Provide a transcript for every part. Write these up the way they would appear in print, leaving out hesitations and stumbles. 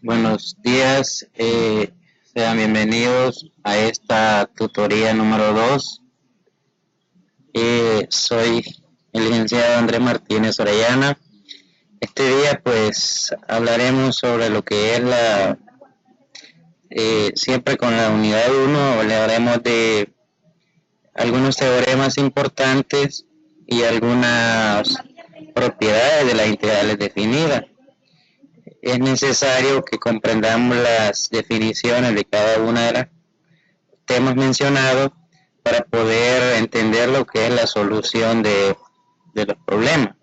Buenos días, sean bienvenidos a esta tutoría número 2. Soy el licenciado Andrés Martínez Orellana. Este día pues hablaremos sobre lo que es siempre con la unidad 1, hablaremos de algunos teoremas importantes y algunas propiedades de las integrales definidas. Es necesario que comprendamos las definiciones de cada una de los temas mencionados para poder entender lo que es la solución de los problemas.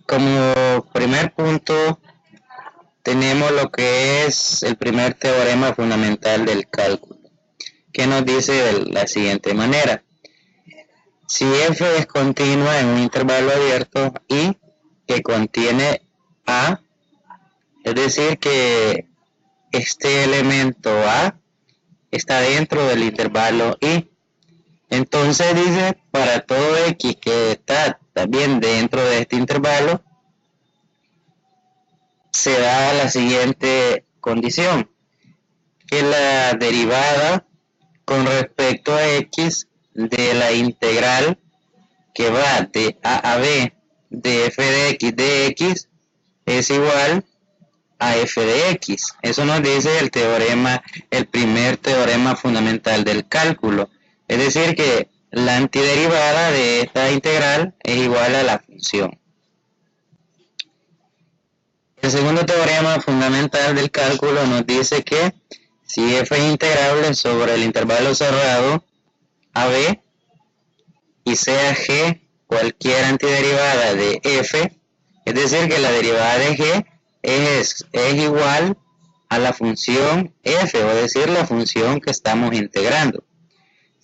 Como primer punto tenemos lo que es el primer teorema fundamental del cálculo, que nos dice de la siguiente manera: si f es continua en un intervalo abierto y que contiene a, es decir que este elemento a está dentro del intervalo y, entonces dice para todo x que está también dentro de este intervalo, se da la siguiente condición: que la derivada con respecto a x de la integral que va de a a b de f de x es igual a f de x. Eso nos dice el teorema, el primer teorema fundamental del cálculo. Es decir que la antiderivada de esta integral es igual a la función. El segundo teorema fundamental del cálculo nos dice que si f es integrable sobre el intervalo cerrado AB y sea g cualquier antiderivada de f, es decir que la derivada de g es igual a la función f, o decir la función que estamos integrando.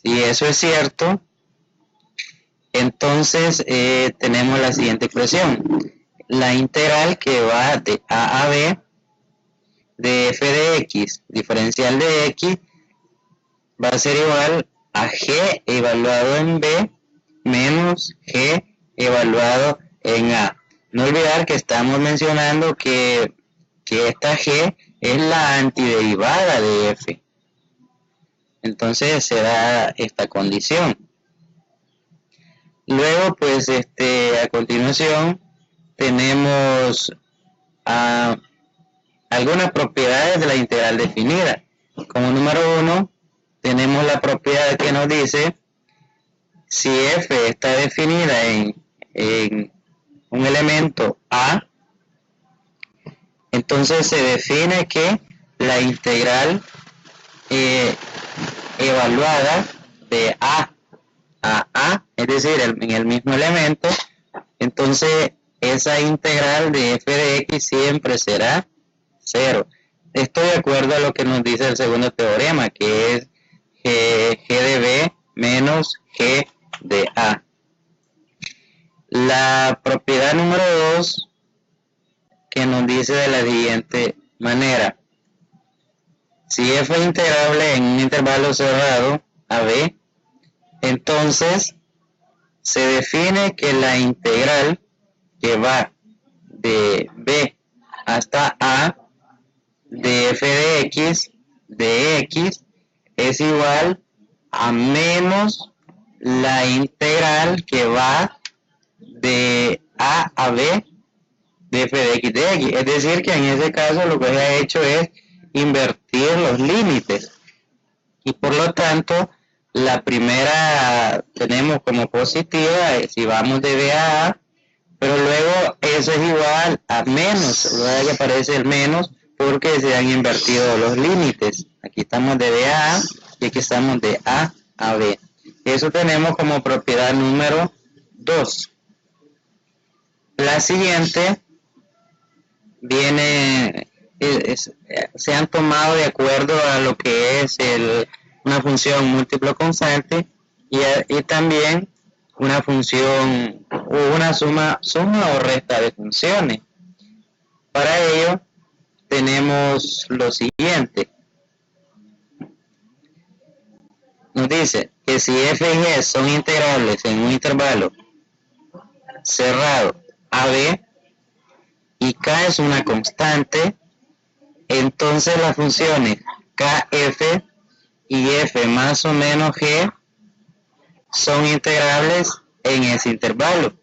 Si eso es cierto, entonces tenemos la siguiente expresión: la integral que va de a a b de f de x diferencial de x va a ser igual a g evaluado en b menos g evaluado en a. No olvidar que estamos mencionando que esta g es la antiderivada de f. Entonces se da esta condición. Luego, pues, a continuación tenemos algunas propiedades de la integral definida. Como número 1, tenemos la propiedad que nos dice: si f está definida en un elemento a, entonces se define que la integral evaluada de a, es decir, en el mismo elemento, entonces esa integral de f de x siempre será 0. Esto de acuerdo a lo que nos dice el segundo teorema, que es g de b menos g de a. La propiedad número 2, que nos dice de la siguiente manera: si f es integrable en un intervalo cerrado AB, entonces se define que la integral que va de b hasta a de f de x es igual a menos la integral que va de a a b de f de x. Es decir que en ese caso lo que se ha hecho es invertir los límites, y por lo tanto la primera tenemos como positiva si vamos de b a a, pero luego eso es igual a menos, ¿verdad? Que aparece el menos porque se han invertido los límites. Aquí estamos de b a a y aquí estamos de a a b. Eso tenemos como propiedad número 2. La siguiente viene, se han tomado de acuerdo a lo que es una función múltiplo constante y también una función o una suma o resta de funciones. Para ello tenemos lo siguiente: nos dice que si f y g son integrables en un intervalo cerrado AB, y k es una constante, entonces las funciones kf y f más o menos g son integrables en ese intervalo.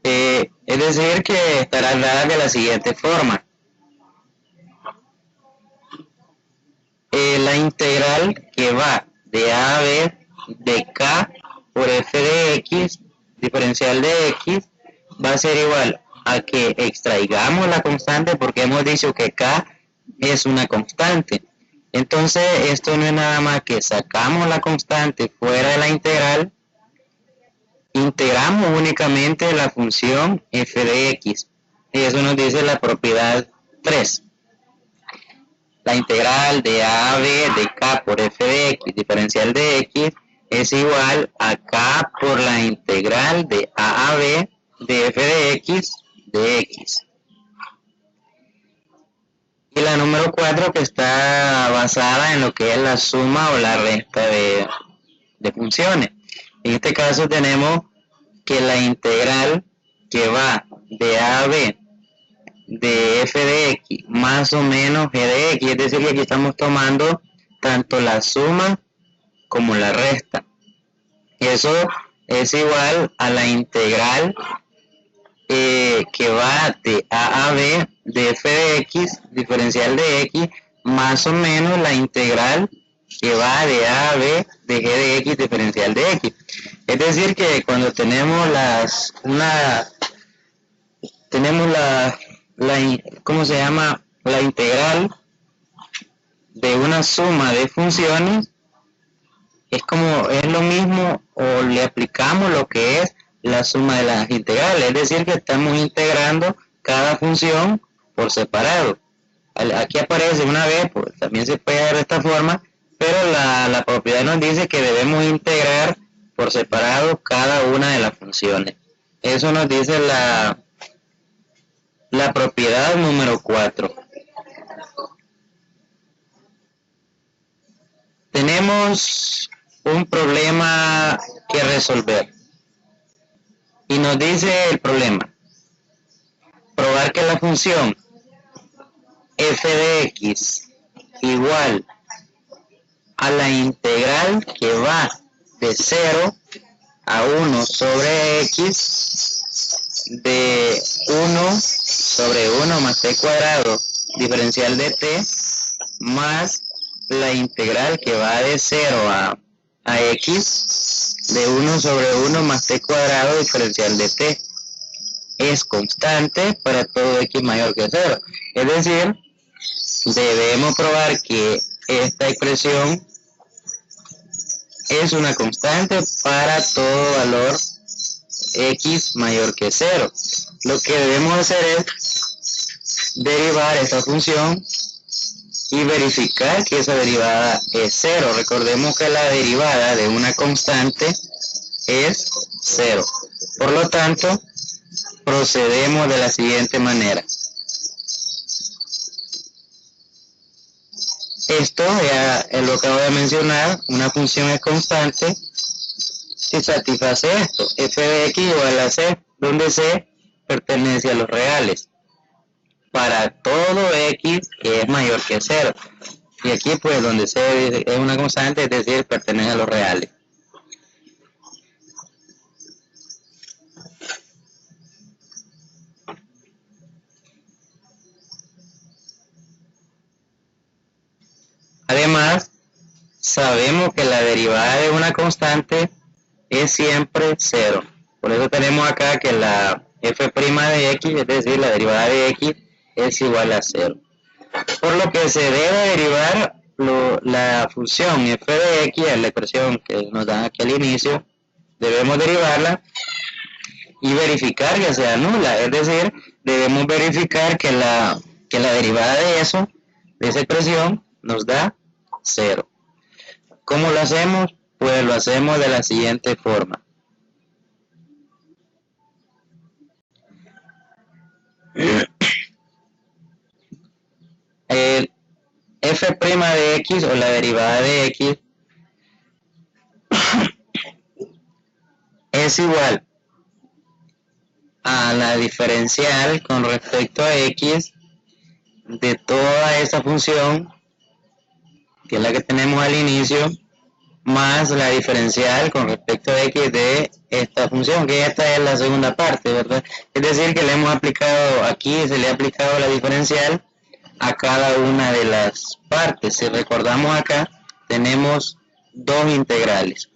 Es decir, que estarán dadas de la siguiente forma. La integral que va de a a b de k por f de x, diferencial de x, va a ser igual a que extraigamos la constante, porque hemos dicho que k es una constante. Entonces esto no es nada más que sacamos la constante fuera de la integral, integramos únicamente la función f de x, y eso nos dice la propiedad 3. La integral de a a b de k por f de x, diferencial de x, es igual a k por la integral de a a b de f de x de x. Y la número 4, que está basada en lo que es la suma o la resta de funciones. En este caso tenemos que la integral que va de a a b de f de x más o menos g de x, es decir, que aquí estamos tomando tanto la suma como la resta. Eso es igual a la integral que va de a a b de f de x, diferencial de x, más o menos la integral que va de a a b de g de x, diferencial de x. Es decir, que cuando tenemos ¿cómo se llama? La integral de una suma de funciones, es lo mismo, o le aplicamos lo que es la suma de las integrales, es decir, que estamos integrando cada función por separado. Aquí aparece una vez, pues también se puede ver de esta forma, pero la propiedad nos dice que debemos integrar por separado cada una de las funciones. Eso nos dice la propiedad número 4. Tenemos un problema que resolver. Y nos dice el problema: probar que la función f de x igual a la integral que va de 0 a 1 sobre x de 1 sobre 1 más t cuadrado diferencial de t, más la integral que va de 0 a x de 1 sobre 1 más t cuadrado diferencial de t, es constante para todo x mayor que 0. Es decir, debemos probar que esta expresión es una constante para todo valor x mayor que 0. Lo que debemos hacer es derivar esta función y verificar que esa derivada es 0. Recordemos que la derivada de una constante es 0. Por lo tanto, procedemos de la siguiente manera. Esto ya es lo que acabo de mencionar, una función es constante si satisface esto, f de x igual a c, donde c pertenece a los reales, para todo x que es mayor que 0. Y aquí pues donde c es una constante, es decir, pertenece a los reales. Además, sabemos que la derivada de una constante es siempre 0. Por eso tenemos acá que la f' de x, es decir, la derivada de x, es igual a 0. Por lo que se debe derivar la función f de x, es la expresión que nos dan aquí al inicio, debemos derivarla y verificar que sea nula. Es decir, debemos verificar que la derivada de esa expresión, nos da 0. ¿Cómo lo hacemos? Pues lo hacemos de la siguiente forma. El f' de x, o la derivada de x, es igual a la diferencial con respecto a x de toda esa función, que es la que tenemos al inicio, más la diferencial con respecto a x de esta función, que esta es la segunda parte, ¿verdad? Es decir, que le hemos aplicado aquí, se le ha aplicado la diferencial a cada una de las partes. Si recordamos acá, tenemos dos integrales.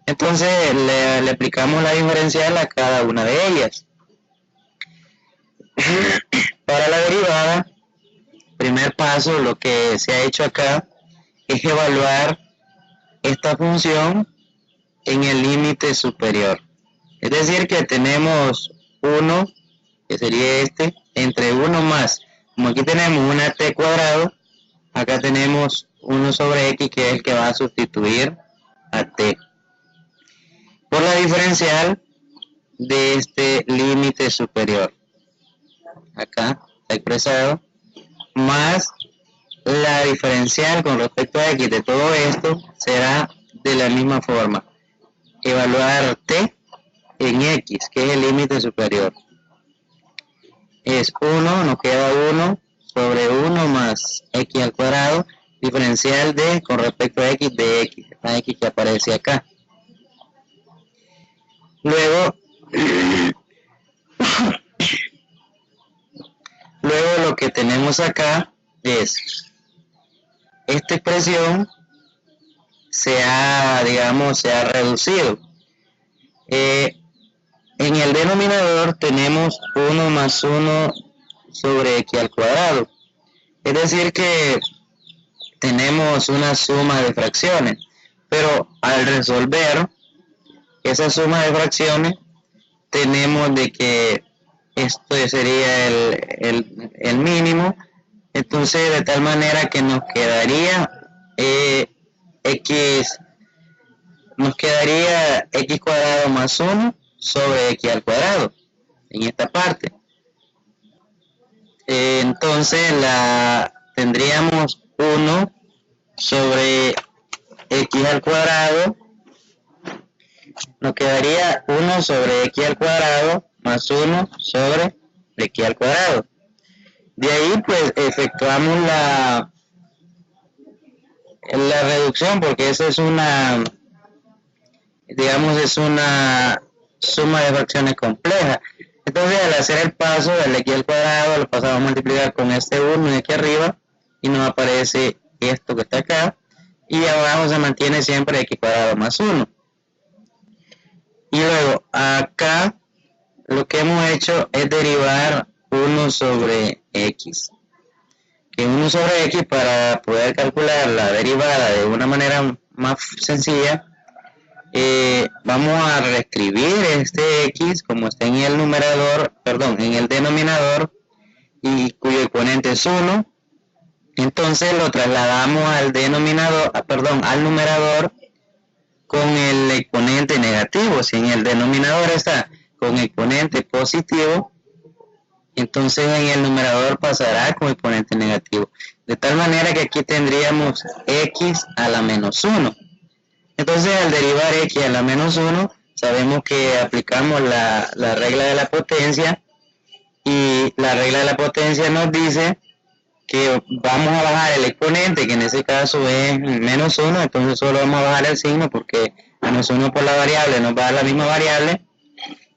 Entonces le aplicamos la diferencial a cada una de ellas. Para la derivada, primer paso, lo que se ha hecho acá es evaluar esta función en el límite superior. Es decir, que tenemos 1, que sería este, entre 1 más. Como aquí tenemos una t cuadrado, acá tenemos 1 sobre x, que es el que va a sustituir a t. Por la diferencial de este límite superior. Acá está expresado, más la diferencial con respecto a x de todo esto será de la misma forma. Evaluar t en x, que es el límite superior. Es 1, nos queda 1 sobre 1 más x al cuadrado, diferencial de con respecto a x de x, la x que aparece acá. Luego lo que tenemos acá es esta expresión se ha reducido. En el denominador tenemos 1 más 1 sobre x al cuadrado. Es decir que tenemos una suma de fracciones, pero al resolver esa suma de fracciones tenemos de que esto sería el mínimo, entonces de tal manera que nos quedaría x cuadrado más 1 sobre x al cuadrado en esta parte. Entonces tendríamos 1 sobre x al cuadrado, nos quedaría 1 sobre x al cuadrado más 1 sobre x al cuadrado. De ahí pues efectuamos la reducción, porque esa es una suma de fracciones compleja. Entonces al hacer el paso del x al cuadrado lo pasamos a multiplicar con este 1 de aquí arriba y nos aparece esto que está acá, y abajo se mantiene siempre x cuadrado más 1. Y luego acá lo que hemos hecho es derivar 1 sobre x. Que 1 sobre x, para poder calcular la derivada de una manera más sencilla, vamos a reescribir este x como está en el en el denominador, y cuyo exponente es 1. Entonces lo trasladamos al numerador con el exponente negativo. Si en el denominador está con exponente positivo, entonces en el numerador pasará con exponente negativo. De tal manera que aquí tendríamos x a la menos 1. Entonces al derivar x a la menos 1, sabemos que aplicamos la regla de la potencia, y la regla de la potencia nos dice que vamos a bajar el exponente, que en ese caso es menos 1, entonces solo vamos a bajar el signo porque menos 1 por la variable nos va a dar la misma variable,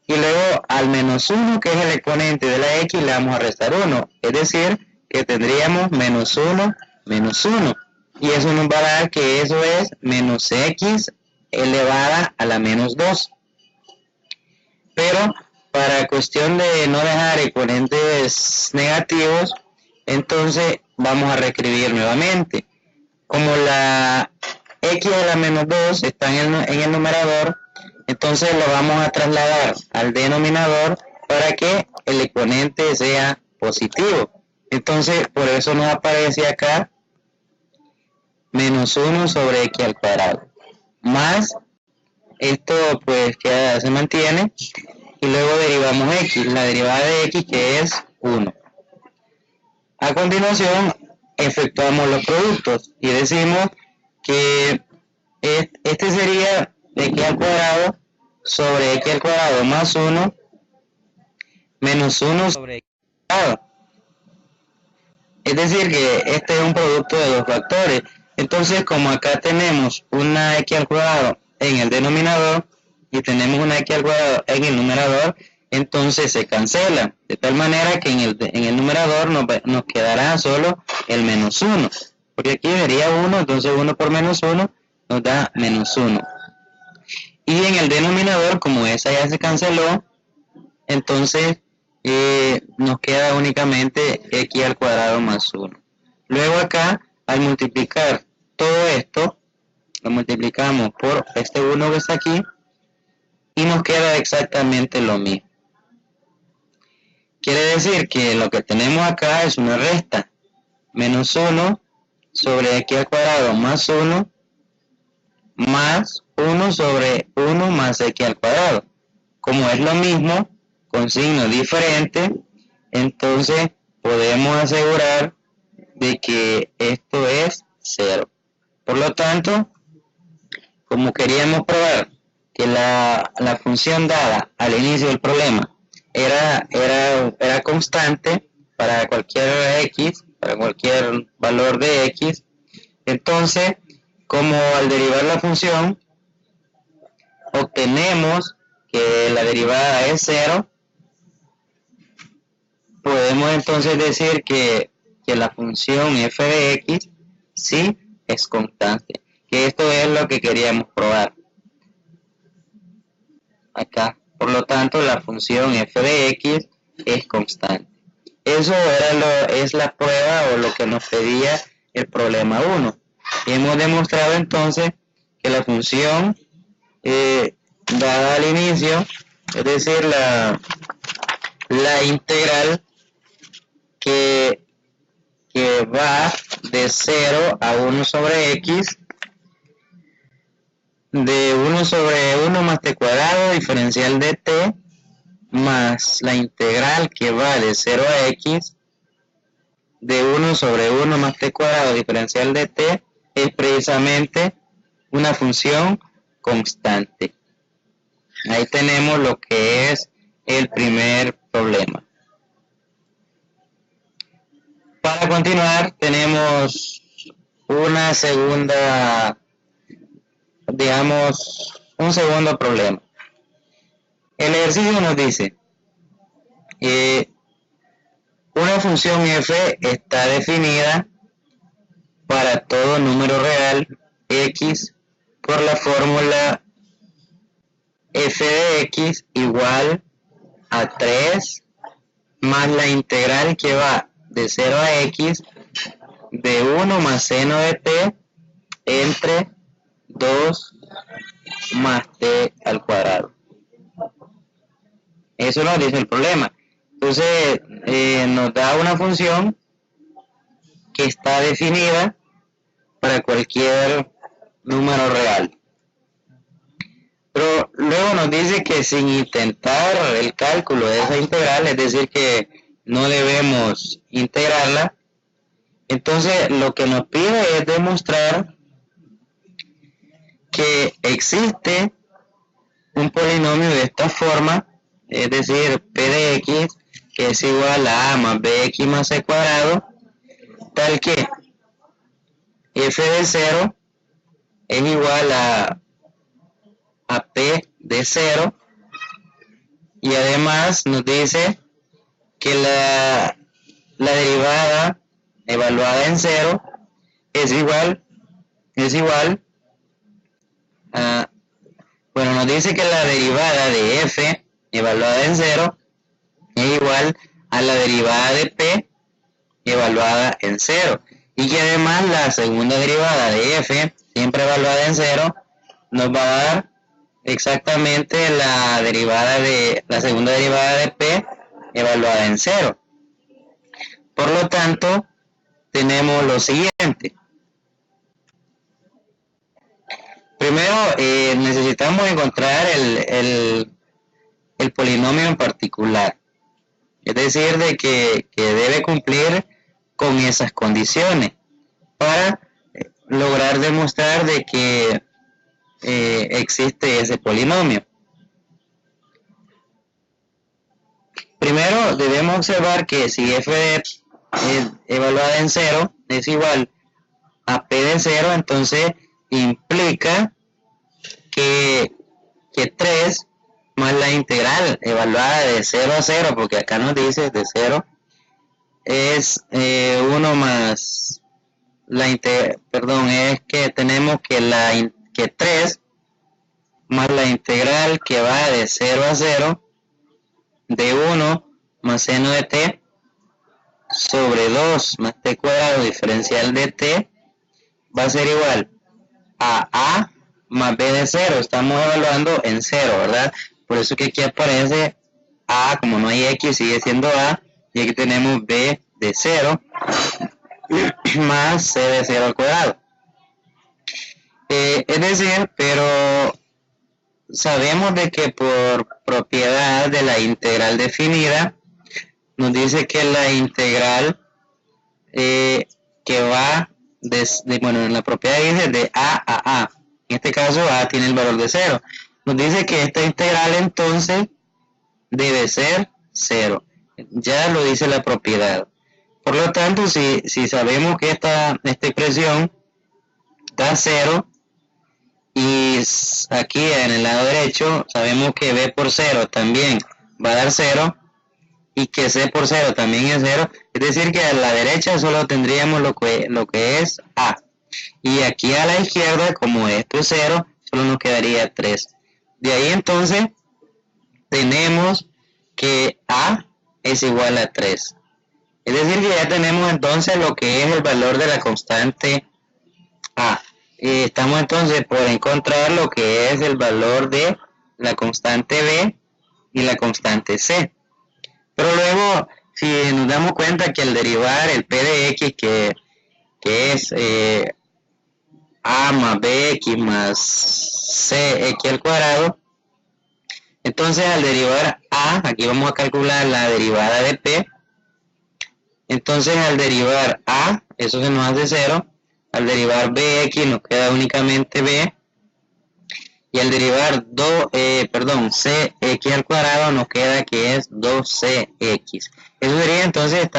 y luego al menos 1, que es el exponente de la x, le vamos a restar 1, es decir, que tendríamos menos 1, menos 1, y eso nos va a dar que eso es menos x elevada a la menos 2. Pero para cuestión de no dejar exponentes negativos, entonces vamos a reescribir nuevamente. Como la x a la menos 2 está en el numerador, entonces lo vamos a trasladar al denominador para que el exponente sea positivo. Entonces por eso nos aparece acá menos 1 sobre x al cuadrado, más esto pues se mantiene, y luego derivamos x, la derivada de x, que es 1. A continuación efectuamos los productos y decimos que este sería x al cuadrado sobre x al cuadrado más 1 menos 1 sobre x cuadrado. Es decir, que este es un producto de dos factores. Entonces, como acá tenemos una x al cuadrado en el denominador y tenemos una x al cuadrado en el numerador, entonces se cancela. De tal manera que en el numerador nos quedará solo el menos 1. Porque aquí sería 1, entonces 1 por menos 1 nos da menos 1. Y en el denominador, como esa ya se canceló, entonces nos queda únicamente x al cuadrado más 1. Luego acá, al multiplicar todo esto, lo multiplicamos por este 1 que está aquí y nos queda exactamente lo mismo. Quiere decir que lo que tenemos acá es una resta. Menos 1 sobre x al cuadrado más 1 más 1 sobre 1 más x al cuadrado. Como es lo mismo, con signo diferente, entonces podemos asegurar de que esto es 0. Por lo tanto, como queríamos probar que la función dada al inicio del problema era constante para cualquier x, para cualquier valor de x, entonces, como al derivar la función, obtenemos que la derivada es 0, podemos entonces decir que la función f de x sí es constante, que esto es lo que queríamos probar acá. Por lo tanto, la función f de x es constante. Eso es la prueba o lo que nos pedía el problema 1. Hemos demostrado entonces que la función dada al inicio, es decir, la integral que va de 0 a 1 sobre x, de 1 sobre 1 más t cuadrado diferencial de t, más la integral que va de 0 a x, de 1 sobre 1 más t cuadrado diferencial de t, es precisamente una función constante. Ahí tenemos lo que es el primer problema. Para continuar, tenemos una segunda, digamos, un segundo problema. El ejercicio nos dice, una función f está definida para todo número real x por la fórmula f de x igual a 3 más la integral que va de 0 a x de 1 más seno de t entre 2 más t al cuadrado. Eso nos dice el problema. Entonces nos da una función que está definida para cualquier número real. Pero luego nos dice que sin intentar el cálculo de esa integral, es decir que no debemos integrarla, entonces lo que nos pide es demostrar que existe un polinomio de esta forma, es decir, p de x, que es igual a más bx más c cuadrado, tal que f de 0 es igual a p de 0, y además nos dice que la derivada evaluada en 0 es igual a, bueno, nos dice que la derivada de f evaluada en 0 es igual a la derivada de p evaluada en 0, y que además la segunda derivada de f, siempre evaluada en 0, nos va a dar exactamente la segunda derivada de p evaluada en 0. Por lo tanto, tenemos lo siguiente. Primero, necesitamos encontrar el polinomio en particular. Es decir, de que debe cumplir con esas condiciones para lograr demostrar de que existe ese polinomio. Primero debemos observar que si f evaluada en 0 es igual a p de 0, entonces implica que 3 más la integral evaluada de 0 a 0, porque acá nos dice de 0, es 1 más la perdón, es que tenemos que 3 más la integral que va de 0 a 0 de 1 más seno de t sobre 2 más t cuadrado diferencial de t va a ser igual a más b de 0. Estamos evaluando en 0, ¿verdad? Por eso que aquí aparece a, como no hay x, sigue siendo a, y aquí tenemos b de 0 más c de 0 al cuadrado. Es decir, pero sabemos de que por propiedad de la integral definida, nos dice que la integral que va bueno, en la propiedad dice de a a. En este caso a tiene el valor de 0. Nos dice que esta integral entonces debe ser 0. Ya lo dice la propiedad. Por lo tanto, si sabemos que esta expresión da 0, y aquí en el lado derecho sabemos que b por 0 también va a dar 0, y que c por 0 también es 0, es decir que a la derecha solo tendríamos lo que es a, y aquí a la izquierda, como esto es 0, solo nos quedaría 3. De ahí entonces tenemos que a es igual a 3. Es decir que ya tenemos entonces lo que es el valor de la constante a. Estamos entonces por encontrar lo que es el valor de la constante b y la constante c. Pero luego, si nos damos cuenta que al derivar el p de x, que es a más bx más cx al cuadrado, entonces al derivar a, aquí vamos a calcular la derivada de p. Entonces al derivar a, eso se nos hace 0. Al derivar bx nos queda únicamente b. Y al derivar cx al cuadrado nos queda que es 2cx. Eso sería entonces,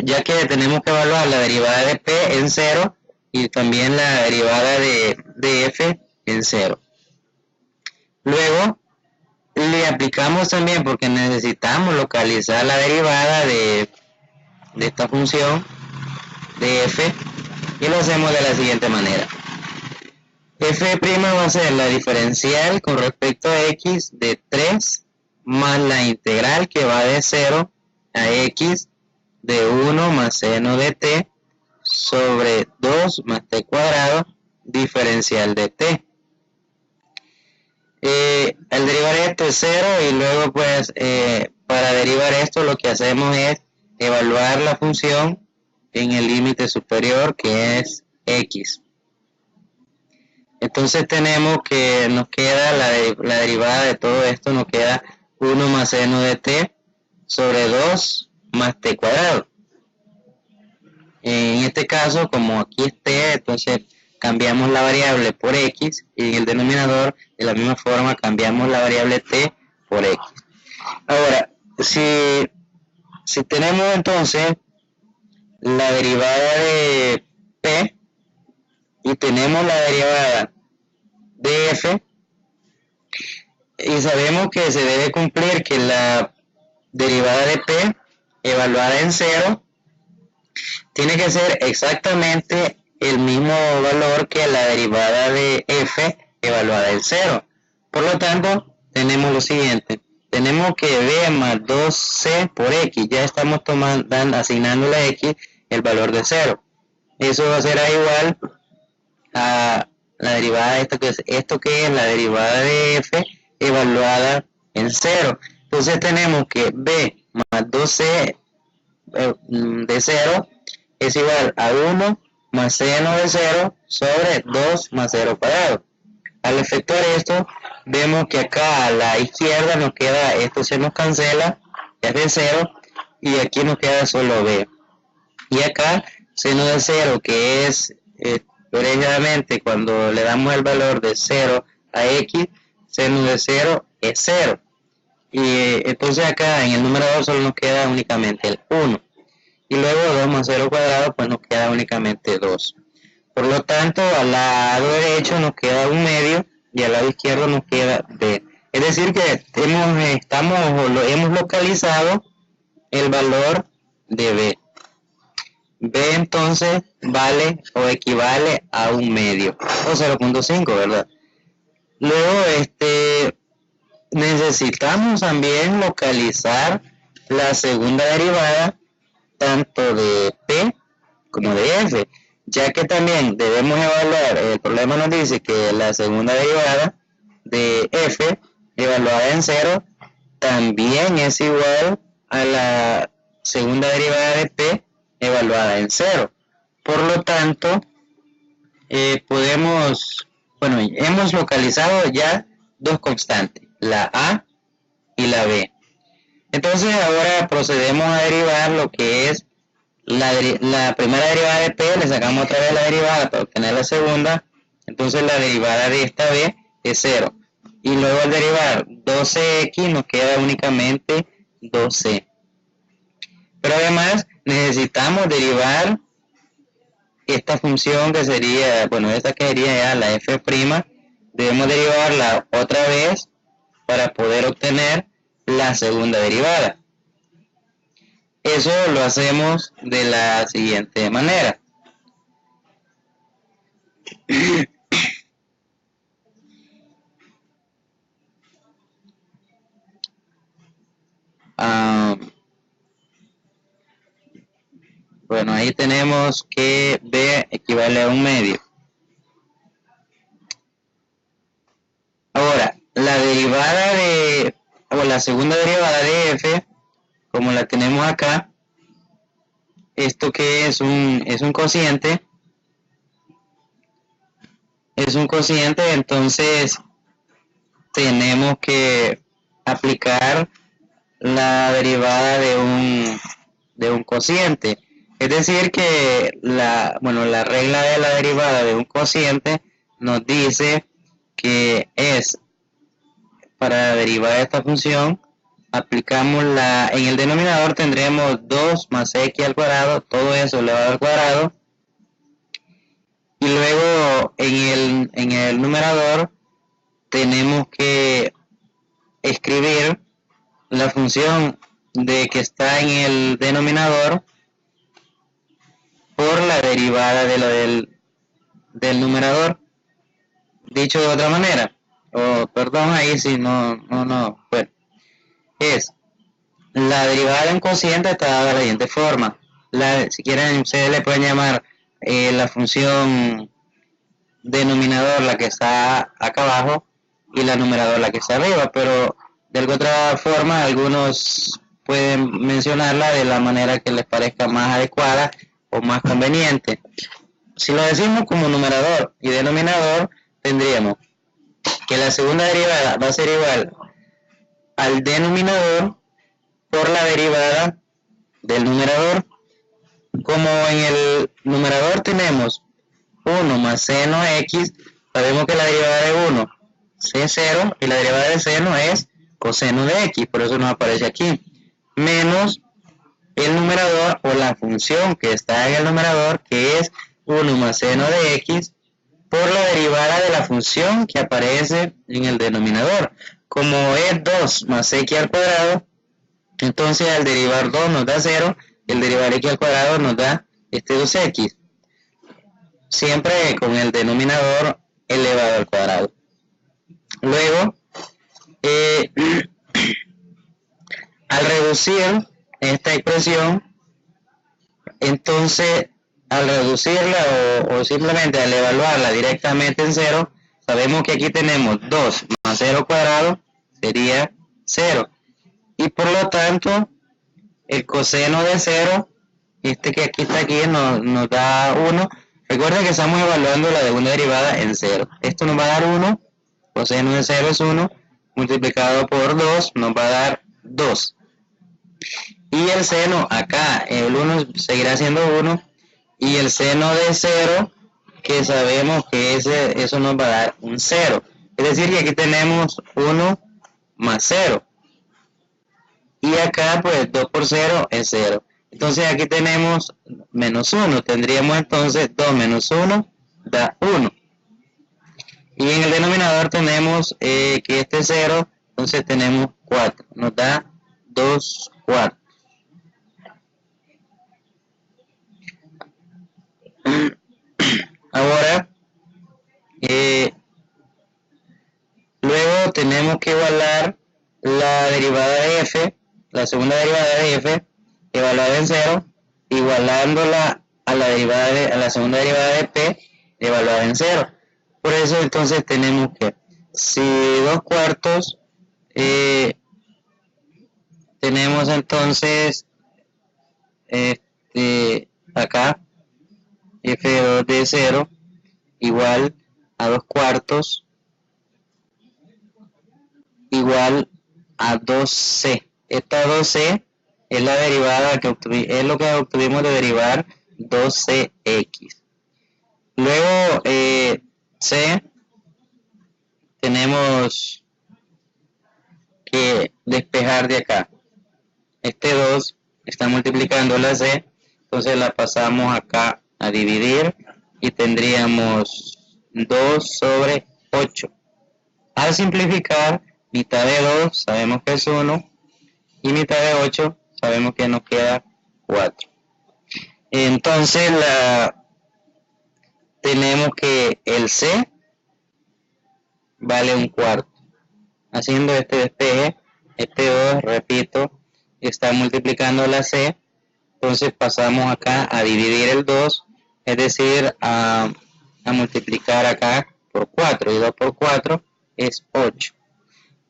ya que tenemos que evaluar la derivada de p en 0 y también la derivada de f en 0. Luego le aplicamos también, porque necesitamos localizar la derivada de esta función de f, y lo hacemos de la siguiente manera. F' va a ser la diferencial con respecto a x de 3 más la integral que va de 0 a x de 1 más seno de t sobre 2 más t cuadrado diferencial de t. Al derivar esto es 0, y luego pues para derivar esto lo que hacemos es evaluar la función en el límite superior, que es x. Entonces tenemos que nos queda la derivada de todo esto, nos queda 1 más seno de t sobre 2 más t cuadrado. En este caso, como aquí es t, entonces cambiamos la variable por x, y en el denominador de la misma forma cambiamos la variable t por x. Ahora, si tenemos entonces la derivada de p y tenemos la derivada de f, y sabemos que se debe cumplir que la derivada de p evaluada en 0 tiene que ser exactamente el mismo valor que la derivada de f evaluada en 0. Por lo tanto, tenemos lo siguiente: tenemos que b más 2c por x, ya estamos asignando a x el valor de 0. Eso va a ser igual a la derivada de esto que es la derivada de f evaluada en 0. Entonces tenemos que b más 2c de 0 es igual a 1 más seno de 0 sobre 2 más 0 cuadrado. Al efectuar esto, vemos que acá a la izquierda nos queda, esto se nos cancela, es de 0, y aquí nos queda solo b. Y acá, seno de 0, que es precisamente cuando le damos el valor de 0 a x, seno de 0 es 0. Y entonces acá en el numerador solo nos queda únicamente el 1. Y luego 2 más 0 cuadrado, pues nos queda únicamente 2. Por lo tanto, al lado derecho nos queda 1/2 y al lado izquierdo nos queda b. Es decir que hemos localizado el valor de b. B entonces vale o equivale a 1/2 o 0.5, ¿verdad? Luego necesitamos también localizar la segunda derivada tanto de P como de F, ya que también debemos evaluar, el problema nos dice que la segunda derivada de F evaluada en 0 también es igual a la segunda derivada de P evaluada en 0. Por lo tanto, hemos localizado ya dos constantes, la A y la B. Entonces ahora procedemos a derivar lo que es la primera derivada de P, le sacamos otra vez la derivada para obtener la segunda, entonces la derivada de esta B es 0. Y luego al derivar 12x nos queda únicamente 2c. Pero además necesitamos derivar esta función que sería, esta que sería ya la f', debemos derivarla otra vez para poder obtener la segunda derivada. Eso lo hacemos de la siguiente manera. Ahí tenemos que b equivale a 1/2. Ahora, la derivada la segunda derivada de f, como la tenemos acá, esto que es un cociente, entonces tenemos que aplicar la derivada de un cociente. Es decir que la regla de la derivada de un cociente nos dice que es, para derivar esta función, aplicamos en el denominador tendremos 2 más x al cuadrado, todo eso elevado al cuadrado, y luego en el numerador tenemos que escribir la función de que está en el denominador por la derivada de del numerador. Dicho de otra manera, ahí sí, es la derivada de un cociente está dada de la siguiente forma. Si quieren, ustedes le pueden llamar la función denominador la que está acá abajo y la numerador la que está arriba, pero de alguna otra forma algunos pueden mencionarla de la manera que les parezca más adecuada o más conveniente. Si lo decimos como numerador y denominador, tendríamos que la segunda derivada va a ser igual al denominador por la derivada del numerador. Como en el numerador tenemos 1 más seno x, sabemos que la derivada de 1 es 0 y la derivada de seno es coseno de x, por eso nos aparece aquí, menos el numerador o la función que está en el numerador, que es 1 más seno de x, por la derivada de la función que aparece en el denominador. Como es 2 más x al cuadrado, entonces al derivar 2 nos da 0, y el derivar x al cuadrado nos da 2x. Siempre con el denominador elevado al cuadrado. Luego, al reducir esta expresión, entonces al reducirla o simplemente al evaluarla directamente en 0, sabemos que aquí tenemos 2 más 0 cuadrado sería 0. Y por lo tanto, el coseno de 0, que aquí está aquí, nos da 1. Recuerden que estamos evaluando la segunda derivada en 0. Esto nos va a dar 1, coseno de 0 es 1, multiplicado por 2 nos va a dar 2. Y el seno acá, el 1 seguirá siendo 1, y el seno de 0, que sabemos que eso nos va a dar un 0. Es decir, que aquí tenemos 1 más 0. y acá pues 2 por 0 es 0. Entonces aquí tenemos menos 1, tendríamos entonces 2 menos 1 da 1. Y en el denominador tenemos que este es 0, entonces tenemos 4, nos da 2 cuartos. Ahora, luego tenemos que igualar la derivada de f, la segunda derivada de f, evaluada en 0, igualándola a la segunda derivada de p, evaluada en 0. Por eso entonces tenemos que, si 2 cuartos, tenemos entonces acá f2 de 0 igual a 2 cuartos igual a 2c. Esta 2c es la derivada que es lo que obtuvimos de derivar 2cx. Luego c tenemos que despejar de acá. Este 2 está multiplicando la c, entonces la pasamos acá a dividir y tendríamos 2 sobre 8. Al simplificar, mitad de 2 sabemos que es 1 y mitad de 8 sabemos que nos queda 4. Entonces tenemos que el c vale un cuarto. Haciendo este despeje, este 2, repito, está multiplicando la c, entonces pasamos acá a dividir el 2, es decir, a multiplicar acá por 4, y 2 por 4 es 8.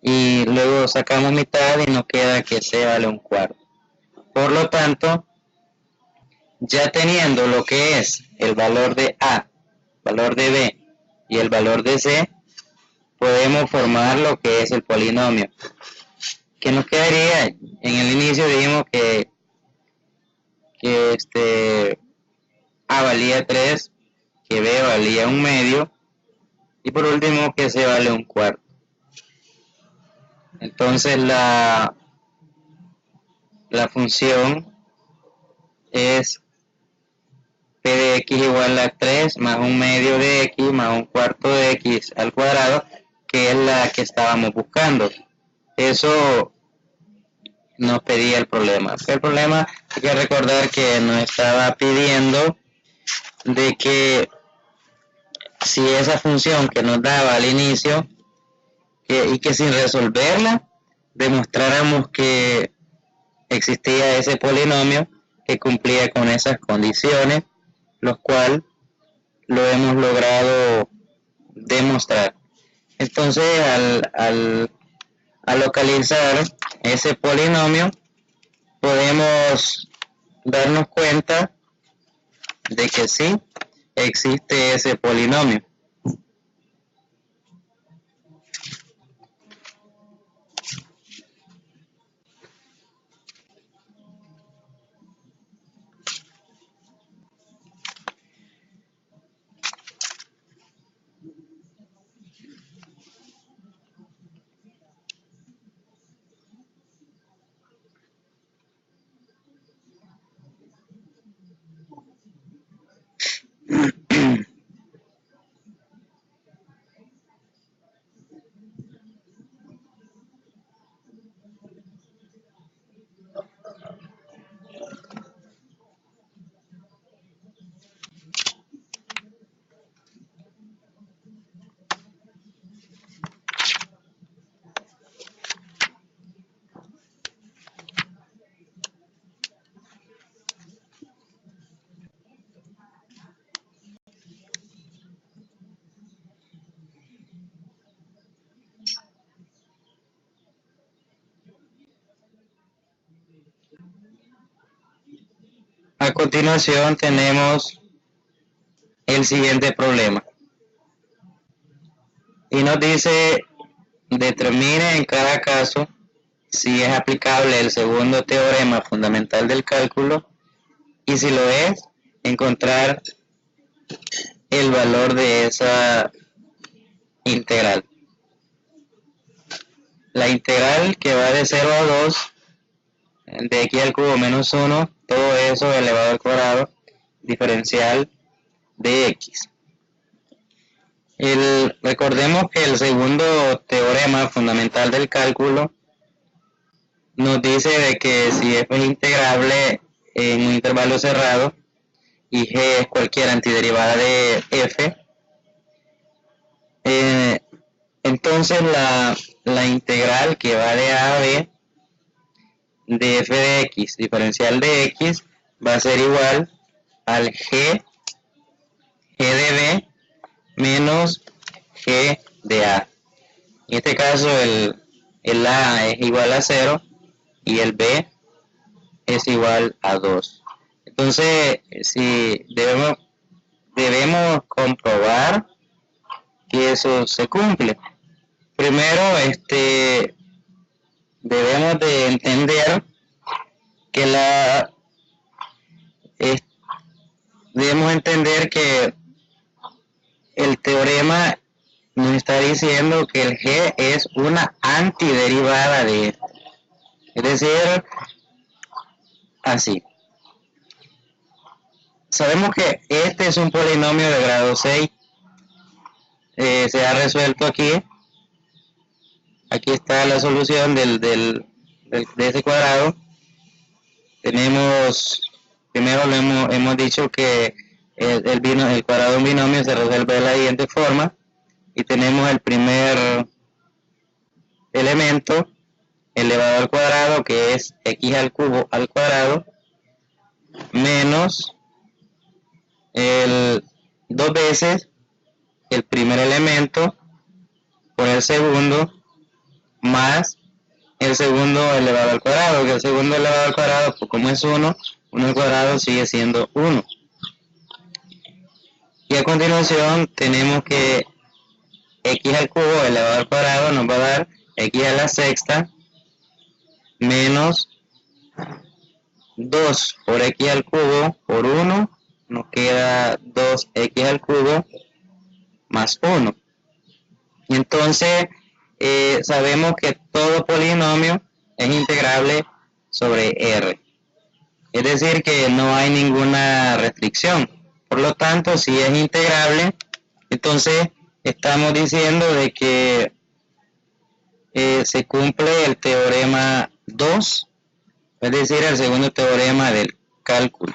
Y luego sacamos mitad y nos queda que c vale un cuarto. Por lo tanto, ya teniendo lo que es el valor de a, valor de b y el valor de c, podemos formar lo que es el polinomio. ¿Qué nos quedaría? En el inicio dijimos que a valía 3, que b valía 1/2 y por último que c vale un cuarto. Entonces la función es p de x igual a 3 más 1/2 de x más 1/4 de x al cuadrado, que es la que estábamos buscando. Eso nos pedía el problema. El problema, hay que recordar que nos estaba pidiendo de que si esa función que nos daba al inicio y que sin resolverla demostráramos que existía ese polinomio que cumplía con esas condiciones, los cuales lo hemos logrado demostrar. Entonces al localizar ese polinomio podemos darnos cuenta de que sí existe ese polinomio. A continuación tenemos el siguiente problema y nos dice: determine en cada caso si es aplicable el segundo teorema fundamental del cálculo, y si lo es, encontrar el valor de esa integral. La integral que va de 0 a 2 de x al cubo menos 1, todo eso elevado al cuadrado, diferencial de x. Recordemos que el segundo teorema fundamental del cálculo nos dice de que si f es integrable en un intervalo cerrado y g es cualquier antiderivada de f, entonces la integral que va de a a b de f de x diferencial de x va a ser igual al g de b menos g de a. En este caso el a es igual a 0 y el b es igual a 2. Entonces, si debemos comprobar que eso se cumple. Primero, debemos de entender que debemos entender que el teorema nos está diciendo que el g es una antiderivada de esto. Es decir, así. Sabemos que este es un polinomio de grado 6. Se ha resuelto aquí. Aquí está la solución de ese cuadrado. Tenemos, primero hemos dicho que el cuadrado de un binomio se resuelve de la siguiente forma. Y tenemos el primer elemento elevado al cuadrado, que es x al cubo al cuadrado, menos dos veces el primer elemento por el segundo, más el segundo elevado al cuadrado, que el segundo elevado al cuadrado, pues como es 1 al cuadrado sigue siendo 1. Y a continuación tenemos que x al cubo elevado al cuadrado nos va a dar x a la sexta menos 2 por x al cubo por 1, nos queda 2x al cubo más 1. Y entonces sabemos que todo polinomio es integrable sobre R. Es decir, que no hay ninguna restricción. Por lo tanto, si es integrable, entonces estamos diciendo de que se cumple el teorema 2, es decir, el segundo teorema del cálculo.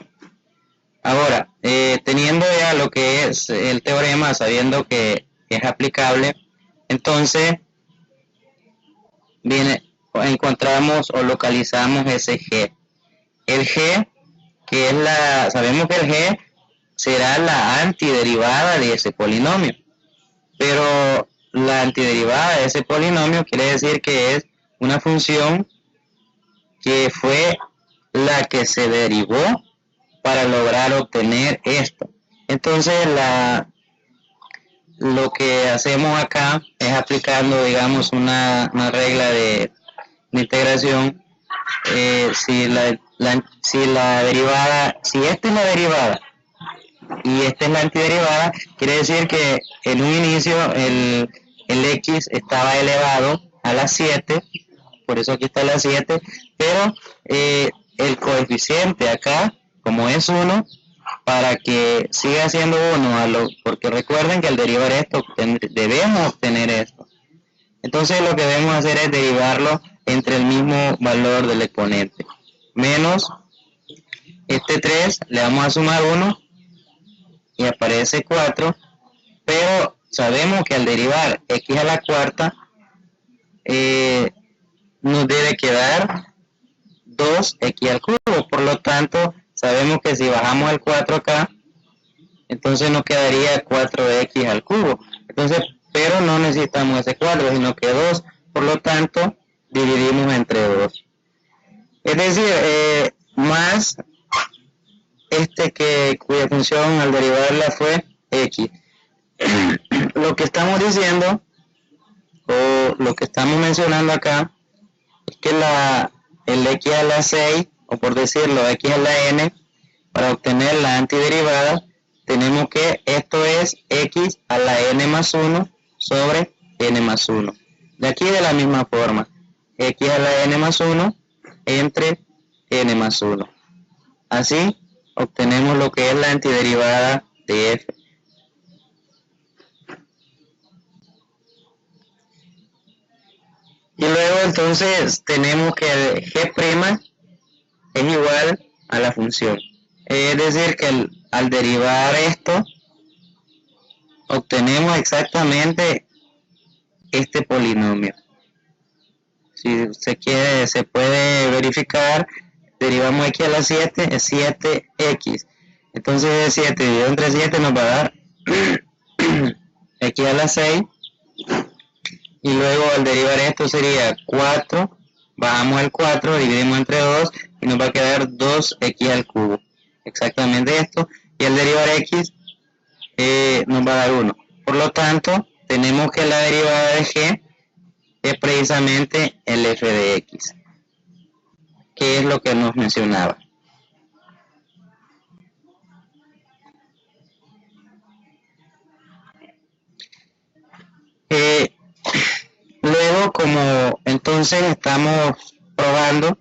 Ahora, teniendo ya lo que es el teorema, sabiendo que es aplicable, entonces encontramos o localizamos ese g. El g, que es sabemos que el g será la antiderivada de ese polinomio, pero la antiderivada de ese polinomio quiere decir que es una función que fue la que se derivó para lograr obtener esto. Entonces lo que hacemos acá es aplicando, digamos, una regla de integración. Si la derivada, si esta es la derivada y esta es la antiderivada, quiere decir que en un inicio el x estaba elevado a la 7, por eso aquí está la 7, pero el coeficiente acá, como es 1, para que siga siendo 1, porque recuerden que al derivar esto debemos obtener esto. Entonces lo que debemos hacer es derivarlo entre el mismo valor del exponente. Menos este 3, le vamos a sumar 1 y aparece 4, pero sabemos que al derivar x a la cuarta nos debe quedar 2x al cubo. Por lo tanto, sabemos que si bajamos el 4 acá, entonces nos quedaría 4x al cubo. Entonces, pero no necesitamos ese 4, sino que 2. Por lo tanto, dividimos entre 2. Es decir, más cuya función al derivarla fue x. Lo que estamos diciendo, o lo que estamos mencionando acá, es que el x a la 6, o por decirlo, x a la n, para obtener la antiderivada, tenemos que esto es x a la n más 1 sobre n más 1. De aquí de la misma forma, x a la n más 1 entre n más 1. Así obtenemos lo que es la antiderivada de f. Y luego entonces tenemos que el g' es igual a la función. Es decir, que al derivar esto, obtenemos exactamente este polinomio. Si se quiere, se puede verificar, derivamos x a la 7, es 7x. Entonces 7 dividido entre 7 nos va a dar x a la 6. Y luego al derivar esto sería 4, bajamos el 4, dividimos entre 2 y nos va a quedar 2x al cubo. Exactamente esto. Y al derivar x nos va a dar 1. Por lo tanto, tenemos que la derivada de g es precisamente el f de x, que es lo que nos mencionaba. Luego, como entonces estamos probando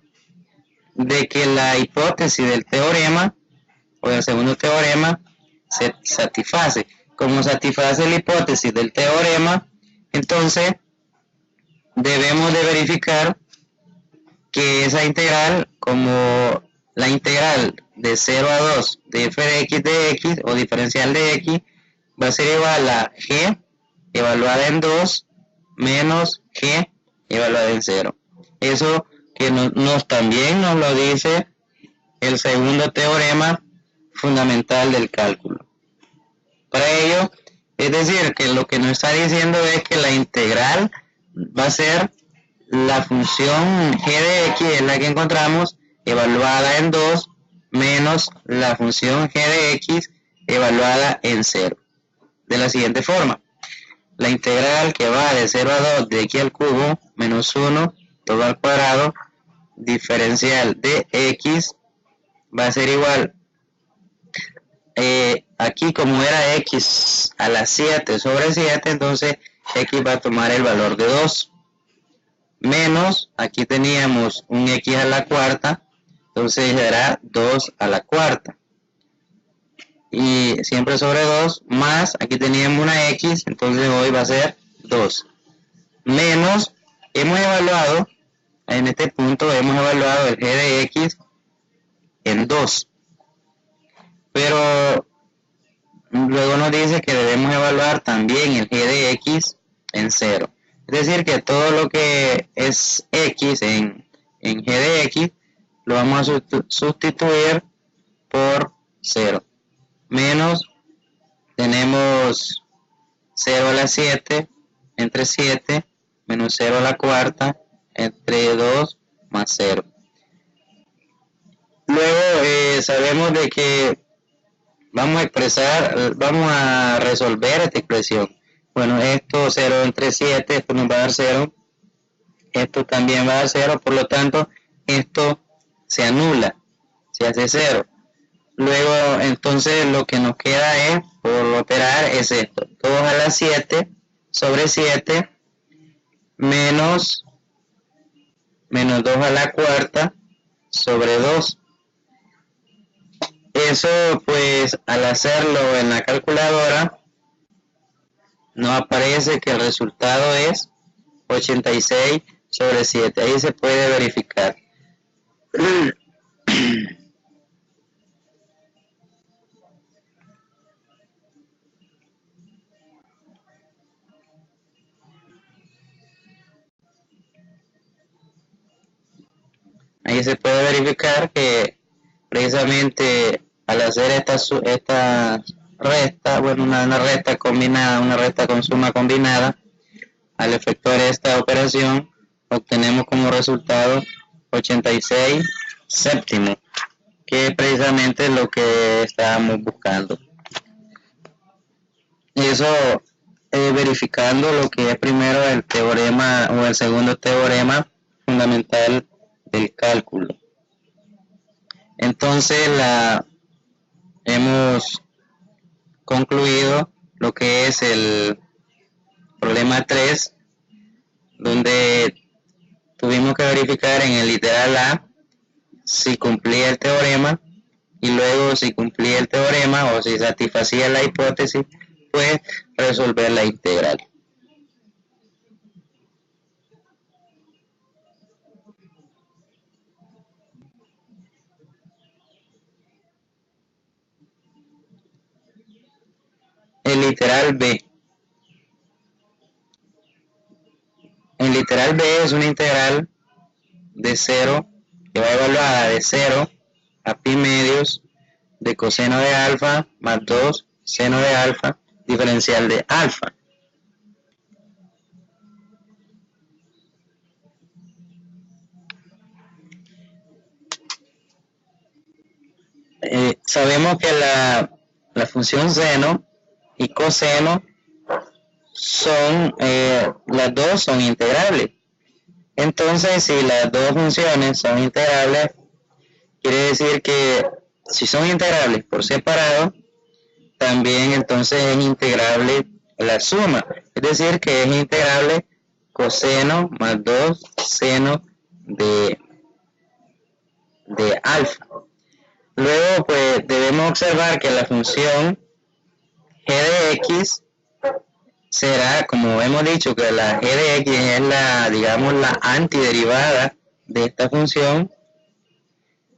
de que la hipótesis del teorema o del segundo teorema se satisface. Como satisface la hipótesis del teorema, entonces debemos de verificar que esa integral, como la integral de 0 a 2 de f de x o diferencial de x, va a ser igual a g evaluada en 2 menos g evaluada en 0. Eso que también nos lo dice el segundo teorema fundamental del cálculo. Para ello, es decir, que lo que nos está diciendo es que la integral va a ser la función g de x, es la que encontramos, evaluada en 2, menos la función g de x evaluada en 0. De la siguiente forma: la integral que va de 0 a 2 de x al cubo menos 1 todo al cuadrado diferencial de x va a ser igual, aquí como era x a la 7 sobre 7, entonces x va a tomar el valor de 2, menos, aquí teníamos un x a la cuarta, entonces será 2 a la cuarta, y siempre sobre 2, más, aquí teníamos una x, entonces hoy va a ser 2, menos, hemos evaluado, en este punto hemos evaluado el g de x en 2, pero luego nos dice que debemos evaluar también el g de x en 0. Es decir, que todo lo que es x en g de x lo vamos a sustituir por 0. Menos, tenemos 0 a la 7 entre 7, menos 0 a la cuarta entre 2 más 0. Luego sabemos de que vamos a resolver esta expresión. Bueno, esto 0 entre 7, esto nos va a dar 0, esto también va a dar 0, por lo tanto, esto se anula, se hace 0. Luego, entonces, lo que nos queda es, por operar, es esto, 2 a la 7 sobre 7, menos 2 a la cuarta sobre 2. Eso, pues, al hacerlo en la calculadora, nos aparece que el resultado es 86 sobre 7. Ahí se puede verificar. Ahí se puede verificar que precisamente al hacer esta resta, bueno, una resta combinada, una resta con suma combinada, al efectuar esta operación obtenemos como resultado 86 séptimo, que es precisamente lo que estábamos buscando. Y eso verificando lo que es primero el teorema o el segundo teorema fundamental del cálculo. Entonces hemos concluido lo que es el problema 3, donde tuvimos que verificar en el literal A si cumplía el teorema, y luego si cumplía el teorema o si satisfacía la hipótesis, pues resolver la integral. El literal B. El literal B es una integral de 0 que va evaluada de 0 a pi medios de coseno de alfa más 2 seno de alfa diferencial de alfa. Sabemos que la función seno y coseno son, las dos son integrables. Entonces, si las dos funciones son integrables, quiere decir que si son integrables por separado, también entonces es integrable la suma. Es decir, que es integrable coseno más 2 seno de alfa. Luego, pues debemos observar que la función g de x será, como hemos dicho, que la g de x es la, digamos, la antiderivada de esta función.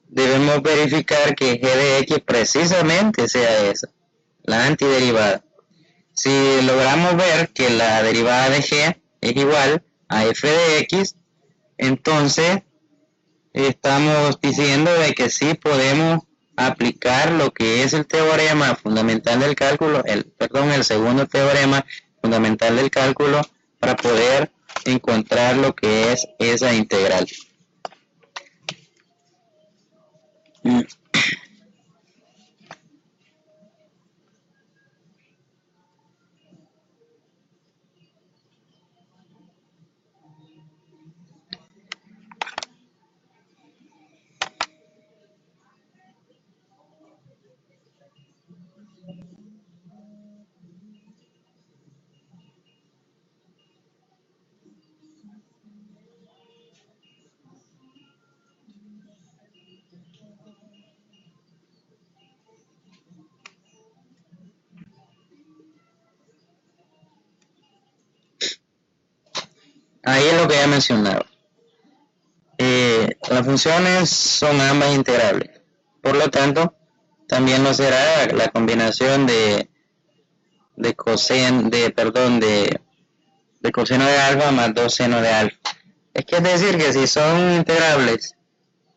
Debemos verificar que g de x precisamente sea esa, la antiderivada. Si logramos ver que la derivada de g es igual a f de x, entonces estamos diciendo de que sí podemos aplicar lo que es el teorema fundamental del cálculo, el segundo teorema fundamental del cálculo, para poder encontrar lo que es esa integral. Ahí es lo que ya mencionaba. Las funciones son ambas integrables. Por lo tanto, también lo será la combinación de coseno de alfa más 2 seno de alfa. Es decir, que si son integrables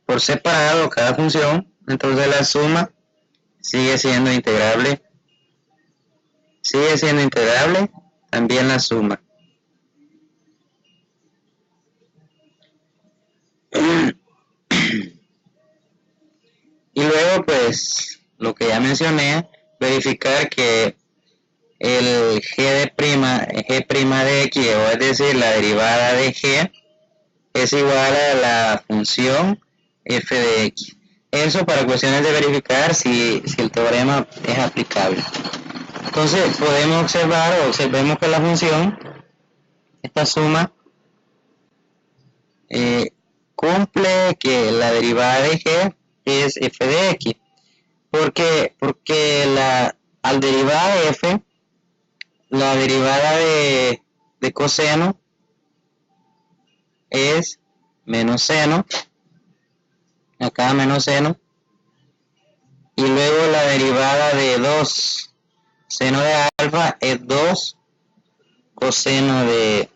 por separado cada función, entonces la suma sigue siendo integrable. Sigue siendo integrable también la suma. Y luego, pues, lo que ya mencioné, verificar que el g de x, o es decir, la derivada de g, es igual a la función f de x. Eso para cuestiones de verificar si el teorema es aplicable. Entonces, podemos observemos que la función, esta suma, cumple que la derivada de g es f de x. ¿Por qué? Porque al derivada de f, la derivada de coseno es menos seno, acá menos seno, y luego la derivada de 2 seno de alfa es 2 coseno de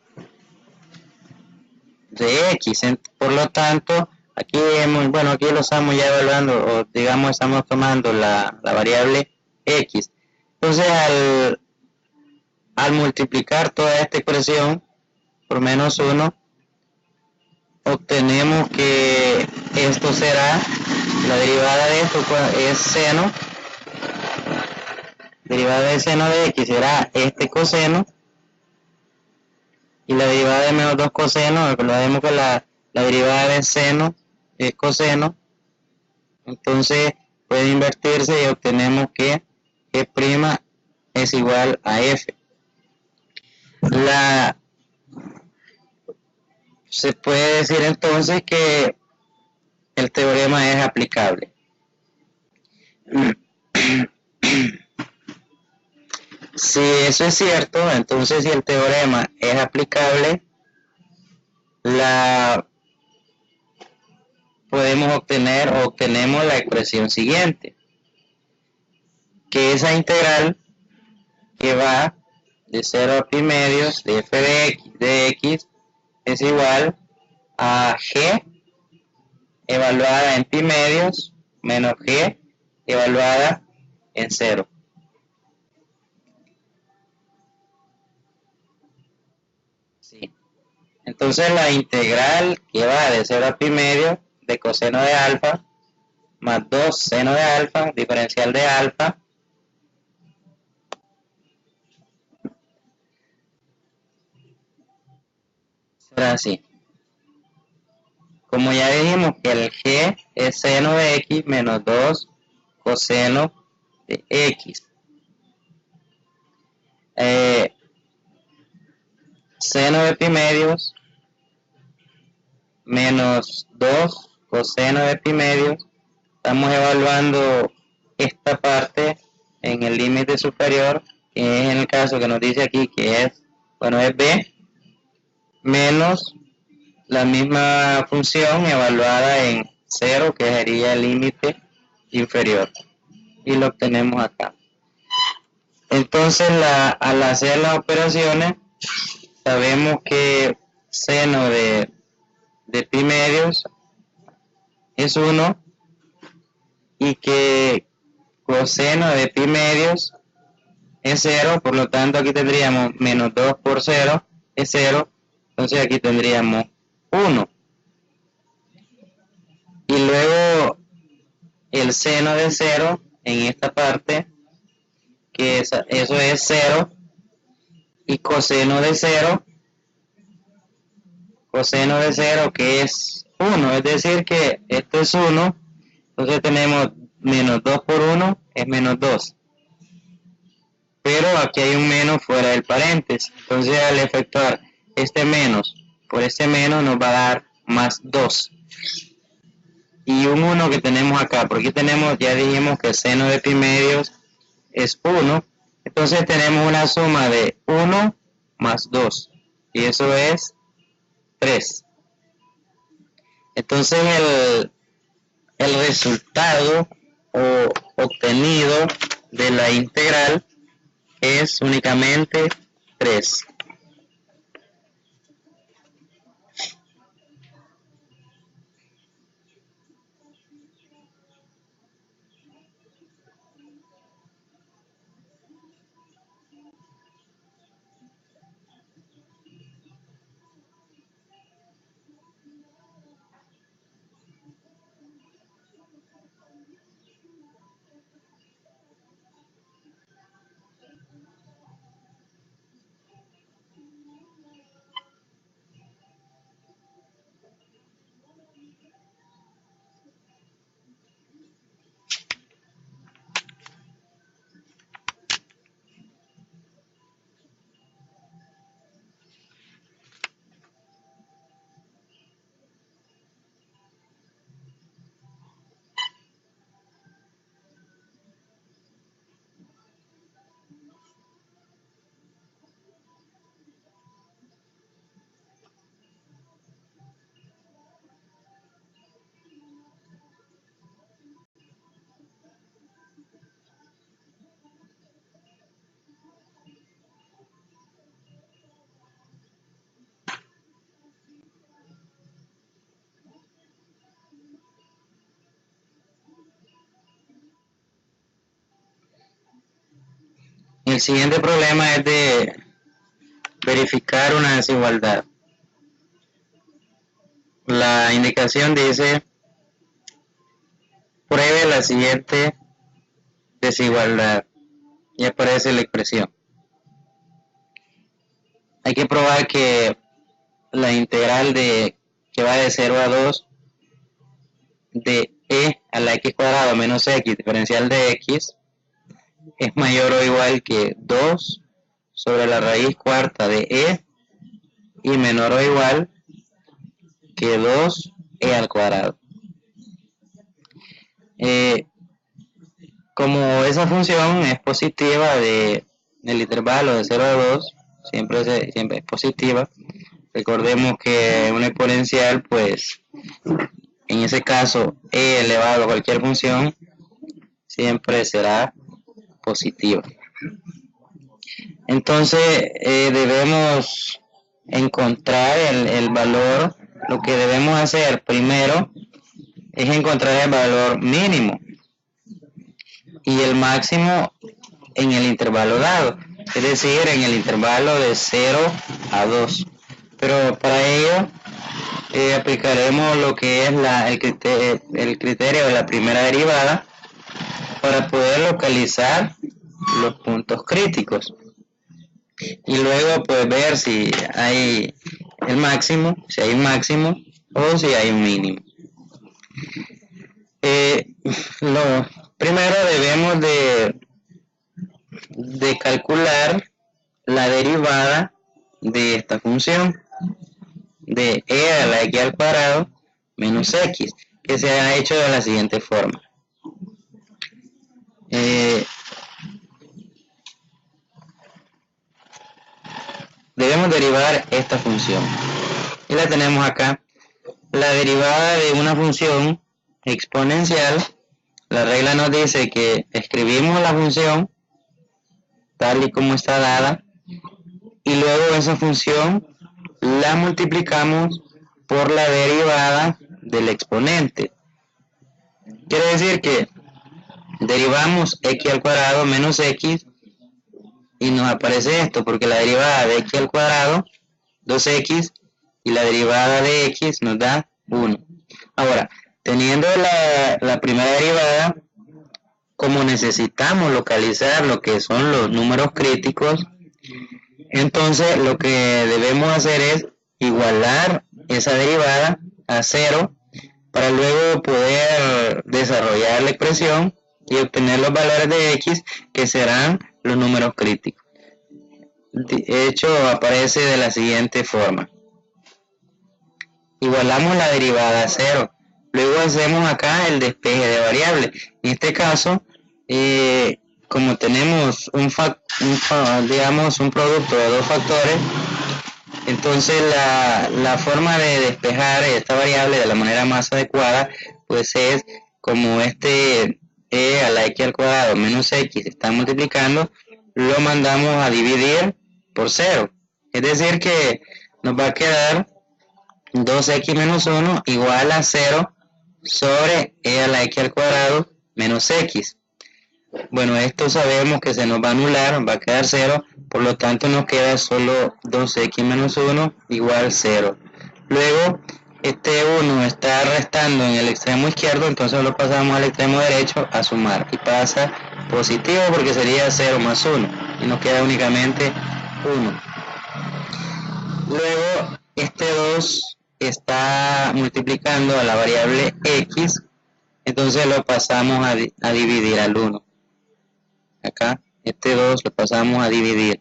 x. Por lo tanto, aquí lo estamos ya evaluando, o digamos estamos tomando la variable x. Entonces, al multiplicar toda esta expresión por menos 1, obtenemos que esto será, la derivada de esto es seno, derivada de seno de x será este coseno, y la derivada de menos 2 coseno, recordemos que la derivada de seno es coseno, entonces puede invertirse y obtenemos que g' es igual a f. Se puede decir entonces que el teorema es aplicable. Si eso es cierto, entonces si el teorema es aplicable, podemos obtener o obtenemos la expresión siguiente, que esa integral que va de 0 a pi medios de f de x es igual a g evaluada en pi medios menos g evaluada en 0. Sí. Entonces la integral que va de 0 a pi medio de coseno de alfa más 2 seno de alfa, diferencial de alfa, será así. Como ya dijimos que el g es seno de x menos 2 coseno de x. Seno de pi medios menos 2 coseno de pi medios. Estamos evaluando esta parte en el límite superior, que es en el caso que nos dice aquí que es, bueno, es b, menos la misma función evaluada en 0, que sería el límite inferior. Y lo obtenemos acá. Entonces, al hacer las operaciones, sabemos que seno de pi medios es 1 y que coseno de pi medios es 0, por lo tanto aquí tendríamos menos 2 por 0 es 0, entonces aquí tendríamos 1. Y luego el seno de 0 en esta parte, que eso es 0, y coseno de 0 que es 1, es decir que esto es 1, entonces tenemos menos 2 por 1 es menos 2. Pero aquí hay un menos fuera del paréntesis, entonces al efectuar este menos por este menos nos va a dar más 2. Y un 1 que tenemos acá, porque tenemos, ya dijimos que el seno de pi medios es 1, entonces tenemos una suma de 1 más 2, y eso es 3. Entonces el resultado obtenido de la integral es únicamente 3. El siguiente problema es de verificar una desigualdad. La indicación dice: pruebe la siguiente desigualdad, y aparece la expresión. Hay que probar que la integral que va de 0 a 2 de e a la x cuadrado menos x diferencial de x es mayor o igual que 2 sobre la raíz cuarta de e y menor o igual que 2e al cuadrado. Eh, como esa función es positiva del intervalo de 0 a 2, siempre es positiva. Recordemos que una exponencial, pues, en ese caso, e elevado a cualquier función, siempre será positiva. Entonces, debemos encontrar el valor. Lo que debemos hacer primero es encontrar el valor mínimo y el máximo en el intervalo dado, es decir, en el intervalo de 0 a 2. Pero para ello aplicaremos lo que es el criterio de la primera derivada para poder localizar los puntos críticos y luego pues ver si hay el máximo, si hay un máximo o si hay un mínimo. Lo primero debemos de calcular la derivada de esta función de e a la x al cuadrado menos x, que se ha hecho de la siguiente forma. Debemos derivar esta función y la tenemos acá. La derivada de una función exponencial, la regla nos dice que escribimos la función tal y como está dada y luego esa función la multiplicamos por la derivada del exponente. Quiere decir que derivamos x al cuadrado menos x y nos aparece esto, porque la derivada de x al cuadrado, 2x, y la derivada de x nos da 1. Ahora, teniendo la primera derivada, como necesitamos localizar lo que son los números críticos, entonces lo que debemos hacer es igualar esa derivada a 0 para luego poder desarrollar la expresión y obtener los valores de x que serán los números críticos. De hecho, aparece de la siguiente forma. Igualamos la derivada a 0. Luego hacemos acá el despeje de variables. En este caso, como tenemos un producto de dos factores, entonces la forma de despejar esta variable de la manera más adecuada, pues es como e a la x al cuadrado menos x está multiplicando, lo mandamos a dividir por 0. Es decir que nos va a quedar 2x menos 1 igual a 0 sobre e a la x al cuadrado menos x. Bueno, esto sabemos que se nos va a anular, va a quedar 0, por lo tanto nos queda solo 2x menos 1 igual 0. Luego, este 1 está restando en el extremo izquierdo, entonces lo pasamos al extremo derecho a sumar y pasa positivo porque sería 0 más 1 y nos queda únicamente 1. Luego, este 2 está multiplicando a la variable x, entonces lo pasamos a dividir al 1. Acá, este 2 lo pasamos a dividir.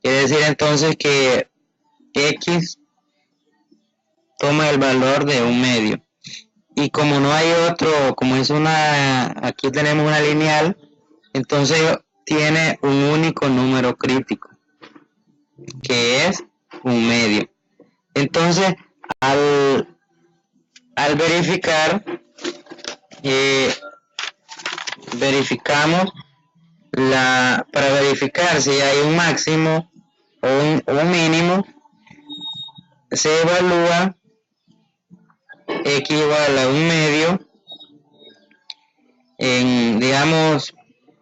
Quiere decir entonces que x toma el valor de 1 medio. Y como no hay otro, como es aquí tenemos una lineal, entonces tiene un único número crítico, que es 1 medio. Entonces, al verificar, verificamos para verificar si hay un máximo o un mínimo, se evalúa x igual a 1 medio digamos,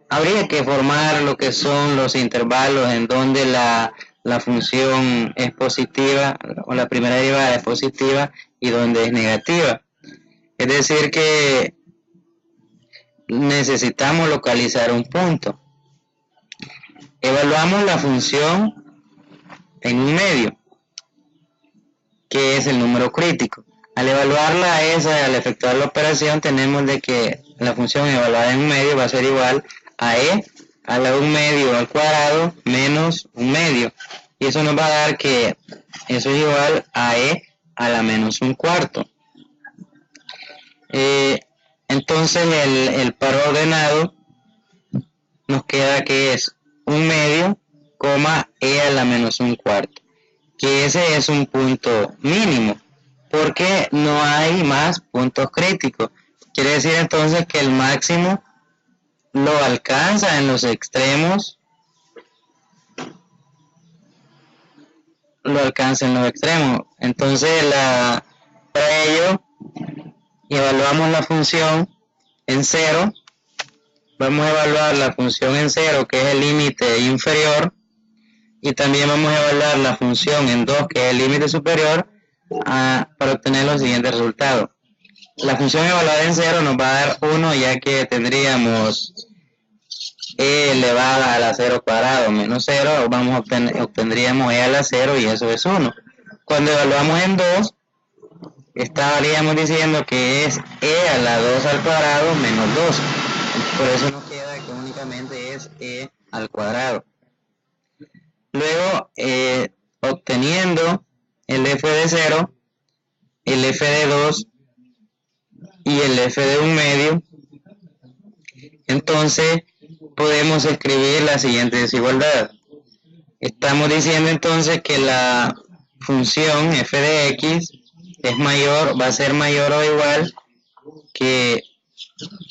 habría que formar lo que son los intervalos en donde la función es positiva o la primera derivada es positiva y donde es negativa. Es decir que necesitamos localizar un punto. Evaluamos la función en 1 medio, que es el número crítico. Al evaluarla al efectuar la operación, tenemos de que la función evaluada en 1 medio va a ser igual a e a la 1 medio al cuadrado menos 1 medio. Y eso nos va a dar que eso es igual a e a la menos 1 cuarto. Entonces Entonces el par ordenado nos queda que es 1/2, e a la menos 1/4, que ese es un punto mínimo, porque no hay más puntos críticos. Quiere decir entonces que el máximo lo alcanza en los extremos, Entonces para ello evaluamos la función en 0. Vamos a evaluar la función en 0, que es el límite inferior, y también vamos a evaluar la función en 2, que es el límite superior, para obtener los siguientes resultados. La función evaluada en 0 nos va a dar 1, ya que tendríamos e elevada a la 0 cuadrado menos 0, obtendríamos e a la 0, y eso es 1. Cuando evaluamos en 2, estaríamos diciendo que es e a la 2 al cuadrado menos 2. Por eso nos queda que únicamente es e al cuadrado. Luego, obteniendo el f de 0, el f de 2 y el f de 1/2, entonces podemos escribir la siguiente desigualdad. Estamos diciendo entonces que la función f de x va a ser mayor o igual que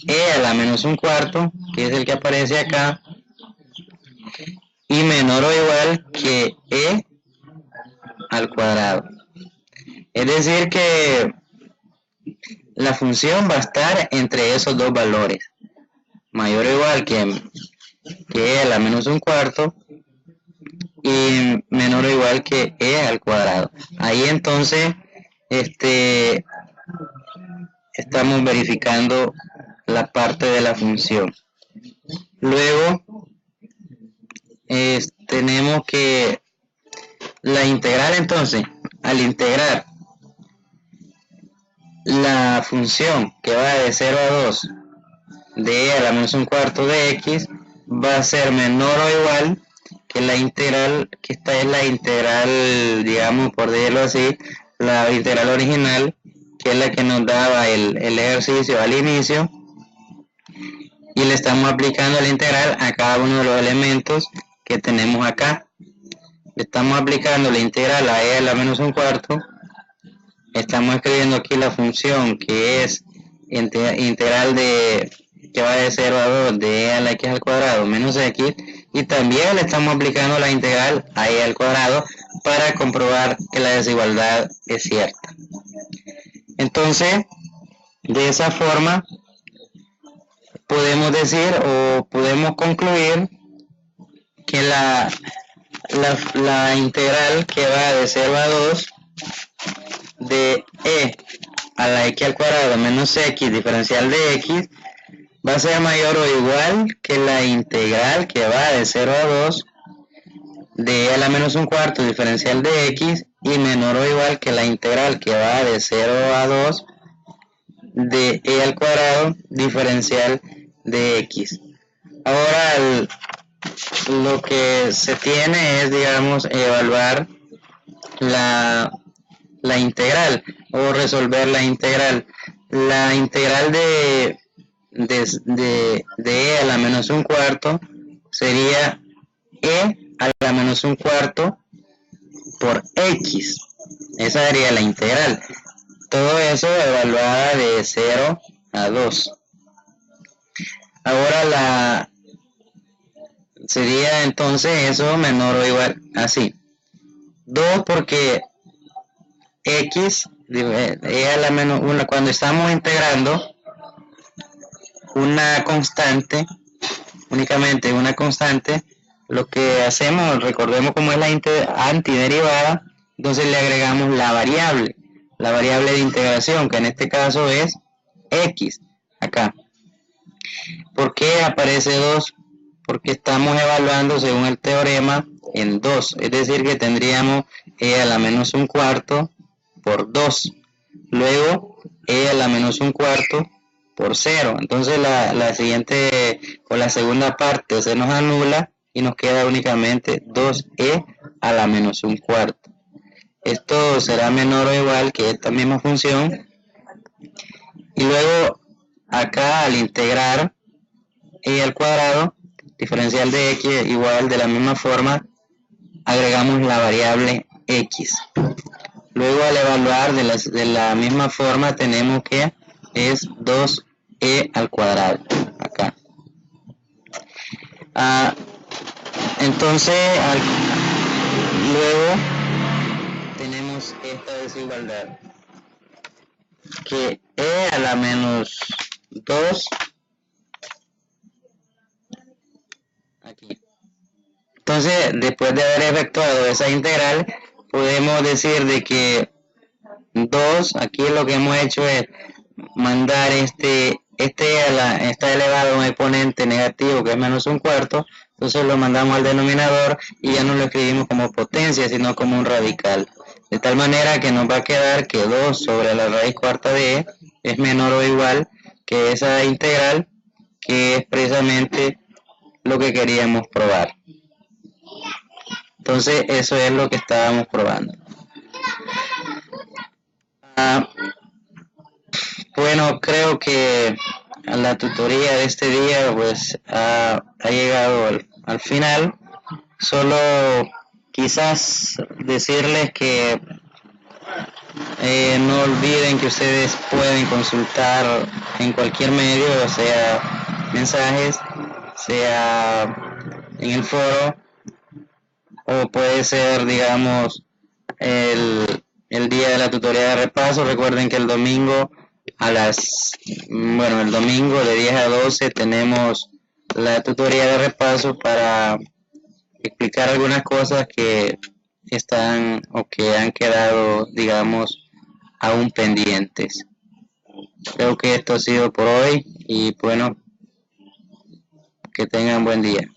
e a la menos 1/4, que es el que aparece acá, y menor o igual que e al cuadrado. Es decir que la función va a estar entre esos dos valores, mayor o igual que e a la menos 1/4 y menor o igual que e al cuadrado. Ahí entonces estamos verificando la parte de la función. Luego tenemos que la integral, entonces al integrar la función que va de 0 a 2 de e a la menos 1/4 de x, va a ser menor o igual que la integral, que esta es la integral, digamos, por decirlo así, la integral original, que es la que nos daba el ejercicio al inicio, y le estamos aplicando la integral a cada uno de los elementos que tenemos acá. Le estamos aplicando la integral a e a la menos 1/4. Estamos escribiendo aquí la función que es integral que va de 0 a 2 de e a la x al cuadrado menos x, y también le estamos aplicando la integral a e al cuadrado para comprobar que la desigualdad es cierta. Entonces, de esa forma podemos decir o podemos concluir que la integral que va de 0 a 2 de e a la x al cuadrado menos x diferencial de x va a ser mayor o igual que la integral que va de 0 a 2 de e a la menos 1/4 diferencial de x, y menor o igual que la integral que va de 0 a 2 de e al cuadrado diferencial de x. Ahora lo que se tiene es, digamos, evaluar la integral o resolver la integral. La integral de e a la menos 1/4 sería e a la menos 1/4 por x. Esa sería la integral. Todo eso evaluada de 0 a 2. Ahora sería entonces eso menor o igual así. 2 porque x, e a la menos 1, cuando estamos integrando una constante, únicamente una constante, lo que hacemos, recordemos cómo es la antiderivada, entonces le agregamos la variable de integración, que en este caso es x, acá. ¿Por qué aparece 2? Porque estamos evaluando según el teorema en 2, es decir que tendríamos e a la menos 1/4 por 2, luego e a la menos 1/4 por 0, entonces la siguiente o la segunda parte se nos anula y nos queda únicamente 2e a la menos 1/4. Esto será menor o igual que esta misma función, y luego acá al integrar y al cuadrado, diferencial de x igual, de la misma forma agregamos la variable x. Luego al evaluar de la misma forma tenemos que es 2e al cuadrado acá. Entonces luego tenemos esta desigualdad, que e a la menos 2 aquí. Entonces, después de haber efectuado esa integral, podemos decir de que 2, aquí lo que hemos hecho es mandar está elevado a un exponente negativo que es menos un cuarto, entonces lo mandamos al denominador y ya no lo escribimos como potencia, sino como un radical. De tal manera que nos va a quedar que 2 sobre la raíz cuarta de e es menor o igual que esa integral, que es precisamente lo que queríamos probar. Entonces eso es lo que estábamos probando. Bueno, creo que la tutoría de este día pues ha llegado al final. Solo quizás decirles que no olviden que ustedes pueden consultar en cualquier medio, sea mensajes, sea en el foro, o puede ser, digamos, el día de la tutoría de repaso. Recuerden que el domingo el domingo de 10 a 12 tenemos la tutoría de repaso para explicar algunas cosas que están o que han quedado, digamos, aún pendientes. Creo que esto ha sido por hoy y bueno, que tengan buen día.